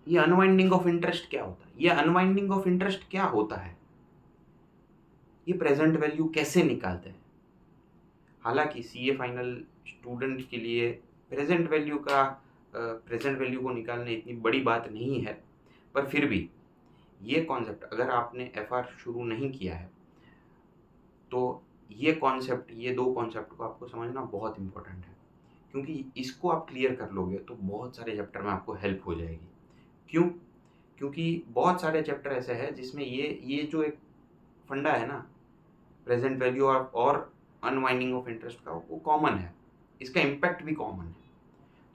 ये unwinding of interest क्या होता है? ये अनवाइंडिंग ऑफ इंटरेस्ट क्या होता है? ये प्रेजेंट वैल्यू कैसे निकालते हैं? हालांकि सीए फाइनल स्टूडेंट के लिए प्रेजेंट वैल्यू को निकालना इतनी बड़ी बात नहीं है, पर फिर भी ये कॉन्सेप्ट अगर आपने एफआर शुरू नहीं किया है तो ये दो कॉन्सेप्ट को आपको समझना बहुत इंपॉर्टेंट है, क्योंकि इसको आप क्लियर कर लोगे तो बहुत सारे चैप्टर में आपको हेल्प हो जाएगी। क्यों? क्योंकि बहुत सारे चैप्टर ऐसे हैं जिसमें ये जो एक फंडा है ना, प्रेजेंट वैल्यू और अनवाइंडिंग ऑफ इंटरेस्ट का, वो कॉमन है, इसका इम्पैक्ट भी कॉमन है।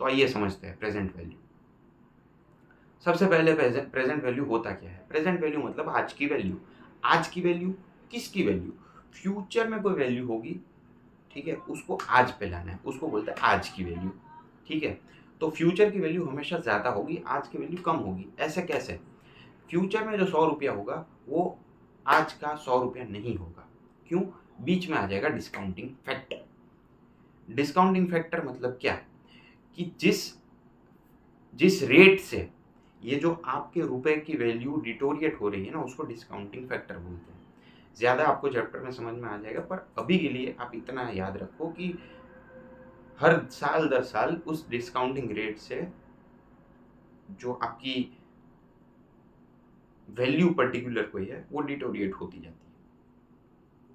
तो आइए समझते हैं प्रेजेंट वैल्यू। सबसे पहले प्रेजेंट वैल्यू होता क्या है? प्रेजेंट वैल्यू मतलब आज की वैल्यू। आज की वैल्यू किसकी वैल्यू? फ्यूचर में कोई वैल्यू होगी, ठीक है, उसको आज पे लाना है, उसको बोलते हैं आज की वैल्यू। ठीक है, तो फ्यूचर की वैल्यू हमेशा ज़्यादा होगी, आज की वैल्यू कम होगी। ऐसे कैसे? फ्यूचर में जो 100 रुपया होगा वो आज का 100 रुपया नहीं होगा। क्यों? बीच में आ जाएगा डिस्काउंटिंग फैक्टर। डिस्काउंटिंग फैक्टर मतलब क्या? कि जिस जिस रेट से ये जो आपके रुपए की वैल्यू डिटोरिएट हो रही है ना, उसको डिस्काउंटिंग फैक्टर बोलते हैं। ज़्यादा आपको चैप्टर में समझ में आ जाएगा, पर अभी के लिए आप इतना याद रखो कि हर साल दर साल उस डिस्काउंटिंग रेट से जो आपकी वैल्यू पर्टिकुलर कोई है वो डिटोरिएट होती जाती है।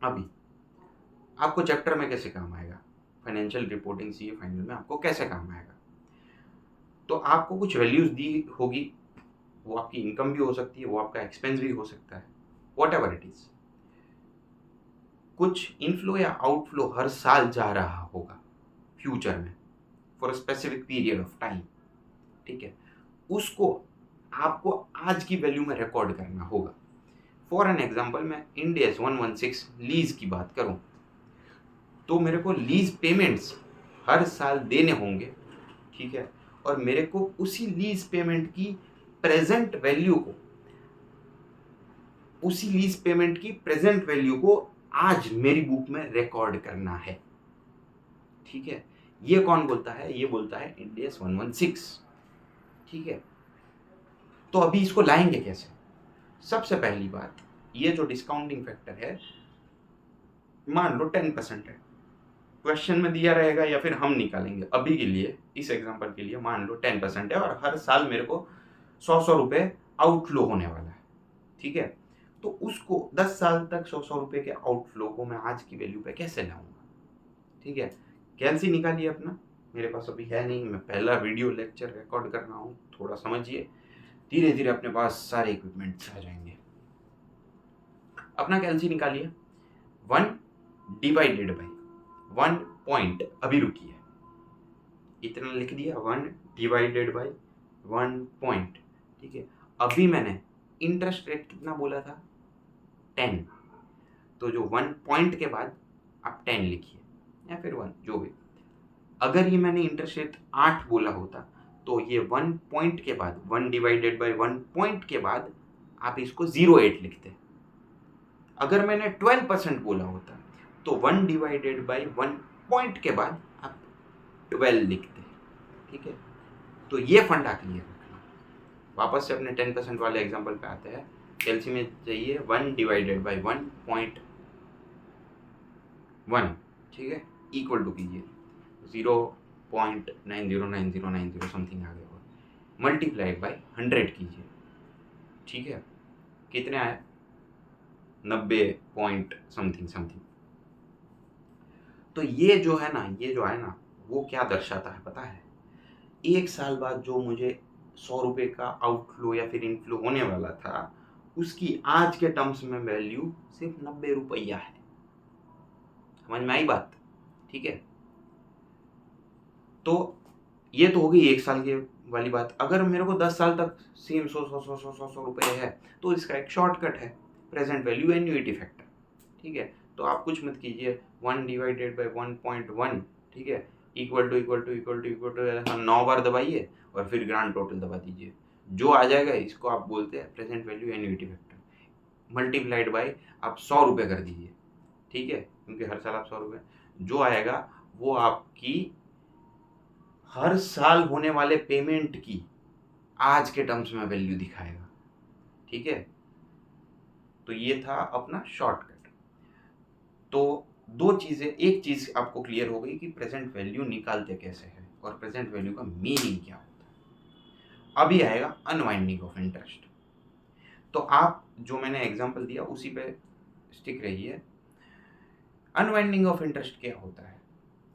अभी आपको चैप्टर में कैसे काम आएगा? फाइनेंशियल रिपोर्टिंग सीए फाइनल में आपको कैसे काम आएगा? तो आपको कुछ वैल्यूज दी होगी, वो आपकी इनकम भी हो सकती है, वो आपका एक्सपेंस भी हो सकता है, वॉट एवर इट इज। कुछ इनफ्लो या आउटफ्लो हर साल जा रहा होगा फ्यूचर में for a specific period of time. ठीक है, उसको आपको आज की वैल्यू में रिकॉर्ड करना होगा। फॉर एन एग्जाम्पल, मैं इंडियस 116 लीज की बात करूं तो मेरे को लीज पेमेंट्स हर साल देने होंगे। ठीक है, और मेरे को उसी लीज पेमेंट की प्रेजेंट वैल्यू को आज मेरी बुक में रिकॉर्ड करना है। ठीक है, ये कौन बोलता है? ये बोलता है इंडियस 116। ठीक है, तो अभी इसको लाएंगे कैसे? सबसे पहली बात, ये जो डिस्काउंटिंग फैक्टर है, मान लो 10% है, क्वेश्चन में दिया रहेगा या फिर हम निकालेंगे। अभी के लिए, इस एग्जांपल के लिए मान लो 10% है और हर साल मेरे को 100 रुपए आउटफ्लो होने वाला है। ठीक है, तो उसको 10 साल तक 100 रुपए के आउटफ्लो को मैं आज की वैल्यू पे कैसे लाऊंगा? ठीक है, कैलसी निकालिए अपना। मेरे पास अभी है नहीं, मैं पहला वीडियो लेक्चर रिकॉर्ड कर रहा हूँ, थोड़ा समझिए, धीरे धीरे अपने पास सारे इक्विपमेंट्स आ जाएंगे। अपना कैलसी निकालिए। 1 डिवाइडेड बाई 1 पॉइंट, अभी रुकिए, इतना लिख दिया, 1 डिवाइडेड बाई 1 पॉइंट। ठीक है, अभी मैंने इंटरेस्ट रेट कितना बोला था? 10। तो जो 1 पॉइंट के बाद आप 10 लिखिए या फिर 1, जो भी। अगर ये मैंने इंटरेस्ट रेट 8 बोला होता तो ये 1 पॉइंट के बाद, 1 डिवाइडेड बाई 1 पॉइंट के बाद आप इसको 0.8 लिखते। अगर मैंने 12% बोला होता तो 1 डिवाइडेड बाई 1 पॉइंट के बाद आप 12 लिखते। ठीक है, तो ये फंडा क्लियर रखना। वापस से अपने 10% वाले एग्जांपल पे आते हैं। कैलसी में चाहिए 1 डिवाइडेड बाई 1.1, ठीक है, इक्वल टू कीजिए 0.909090 समथिंग आ गया, मल्टीप्लाइड बाई 100 कीजिए। ठीक है, कितने आए? 90 पॉइंट समथिंग समथिंग। तो ये जो है ना, वो क्या दर्शाता है पता है? एक साल बाद जो मुझे 100 रुपए का आउटफ्लो या फिर इनफ्लो होने वाला था, उसकी आज के टर्म्स में वैल्यू सिर्फ 90 रुपया है। समझ में आई बात? ठीक है, तो ये तो हो गई एक साल के वाली बात। अगर मेरे को 10 साल तक सेम 100 रुपए है तो इसका एक शॉर्टकट है, प्रेजेंट वैल्यू एन्युइटी फैक्टर। ठीक है, तो आप कुछ मत कीजिए, 1 डिवाइडेड बाई 1.1, ठीक है, इक्वल टू 9 बार दबाइए और फिर ग्रांड टोटल दबा दीजिए। जो आ जाएगा इसको आप बोलते हैं present value annuity factor. Multiplied by आप 100 रुपये कर दीजिए। ठीक है, क्योंकि हर साल आप 100 रुपये, जो आएगा वो आपकी हर साल होने वाले पेमेंट की आज के टर्म्स में वैल्यू दिखाएगा। ठीक है, तो ये था अपना शॉर्टकट। तो दो चीजें, एक चीज आपको क्लियर हो गई कि प्रेजेंट वैल्यू निकालते कैसे हैं और प्रेजेंट वैल्यू का मीनिंग क्या होता है। अभी आएगा अनवाइंडिंग ऑफ इंटरेस्ट। तो आप जो मैंने एग्जांपल दिया उसी पे स्टिक रहिए। अनवाइंडिंग ऑफ इंटरेस्ट क्या होता है?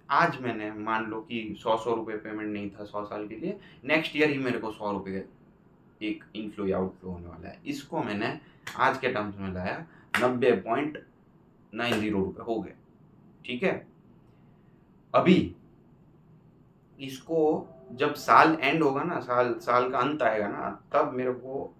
आज मैंने मान लो कि 100 रुपये पेमेंट नहीं था 100 साल के लिए, नेक्स्ट ईयर ही मेरे को 100 रुपये एक इनफ्लो या आउटफ्लो होने वाला है। इसको मैंने आज के टर्म्स में लाया, 90.90 रुपये हो गए। ठीक है, अभी इसको जब साल एंड होगा ना, साल का अंत आएगा ना, तब मेरे को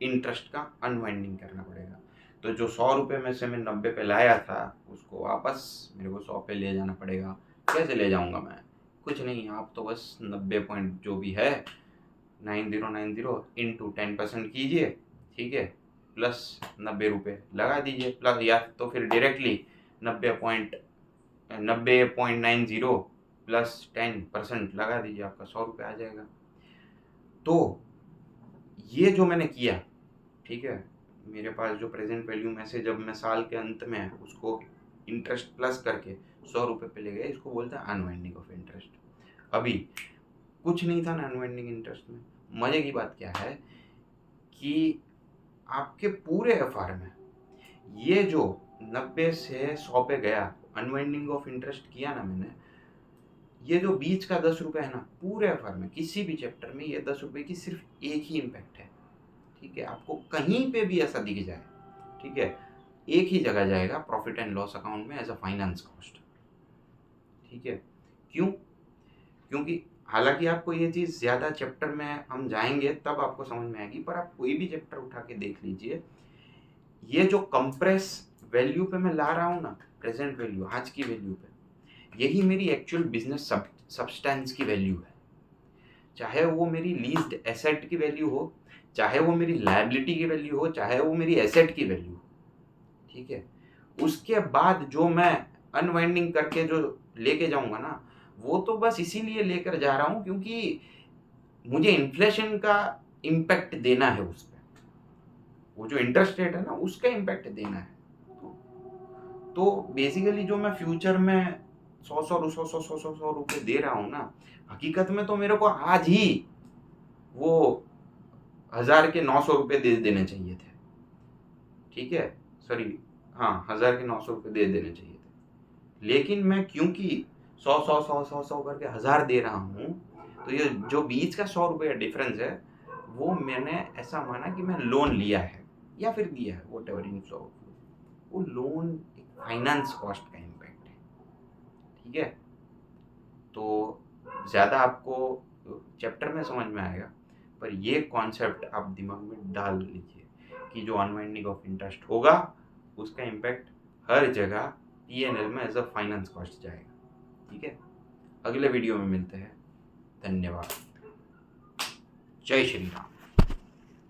इंटरेस्ट का अनवाइंडिंग करना पड़ेगा। तो जो 100 रुपये में से मैं 90 पे लाया था, उसको वापस मेरे को 100 पे ले जाना पड़ेगा। कैसे ले जाऊंगा मैं? कुछ नहीं, आप तो बस 90 पॉइंट जो भी है 9090 इंटू 10% कीजिए। ठीक है, प्लस 90 रुपये लगा दीजिए, प्लस या तो फिर डायरेक्टली 90.90 प्लस 10% लगा दीजिए, आपका 100 रुपये आ जाएगा। तो ये जो मैंने किया, ठीक है, मेरे पास जो प्रेजेंट वैल्यू में से जब मैं साल के अंत में उसको इंटरेस्ट प्लस करके 100 रुपये पे ले गए, इसको बोलते हैं अनवाइंडिंग ऑफ इंटरेस्ट। अभी कुछ नहीं था ना अनवाइंडिंग इंटरेस्ट में। मजे की बात क्या है कि आपके पूरे एफआर में ये जो 90 से 100 पे गया, अनवाइंडिंग ऑफ इंटरेस्ट किया ना मैंने, ये जो बीच का 10 रुपये है ना, पूरे एफआर में किसी भी चैप्टर में ये 10 रुपये की सिर्फ एक ही इम्पैक्ट है। ठीक है, आपको कहीं पे भी ऐसा दिख जाए, ठीक है, एक ही जगह जाएगा, प्रॉफिट एंड लॉस अकाउंट में एज अ फाइनेंस कॉस्ट। ठीक है, क्यों? क्योंकि हालांकि आपको ये चीज़ ज़्यादा चैप्टर में हम जाएंगे तब आपको समझ में आएगी, पर आप कोई भी चैप्टर उठा के देख लीजिए, ये जो कंप्रेस वैल्यू पे मैं ला रहा हूँ ना, प्रेजेंट वैल्यू, आज की वैल्यू पे, यही मेरी एक्चुअल बिजनेस सब्सटेंस की वैल्यू है। चाहे वो मेरी लीज्ड एसेट की वैल्यू हो, चाहे वो मेरी लायबिलिटी की वैल्यू हो, चाहे वो मेरी एसेट की वैल्यू हो। ठीक है, उसके बाद जो मैं अनवाइंडिंग करके जो लेके जाऊंगा ना, वो तो बस इसीलिए लेकर जा रहा हूं क्योंकि मुझे इन्फ्लेशन का इम्पैक्ट देना है उस पर, वो जो इंटरेस्ट रेट है ना उसका इम्पैक्ट देना है। तो बेसिकली जो मैं फ्यूचर में 100 रुपये दे रहा हूँ ना, हकीकत में तो मेरे को आज ही वो 1000 के 900 रुपये दे देने चाहिए थे। ठीक है, सॉरी, हाँ, 1000 के 900 रुपये दे देने चाहिए थे, लेकिन मैं क्योंकि 100 करके 1000 दे रहा हूँ, तो ये जो बीच का 100 रुपये डिफरेंस है, वो मैंने ऐसा माना कि मैं लोन लिया है या फिर दिया है, वॉट एवर इन फ्लो, वो लोन एक फाइनेंस कॉस्ट का इम्पैक्ट है। ठीक है, तो ज़्यादा आपको चैप्टर में समझ में आएगा, पर ये कॉन्सेप्ट आप दिमाग में डाल लीजिए कि जो अनवाइंडिंग ऑफ इंटरेस्ट होगा उसका इम्पैक्ट हर जगह P&L में एज अ फाइनेंस कॉस्ट जाएगा। ठीक है, अगले वीडियो में मिलते हैं। धन्यवाद। जय श्री राम।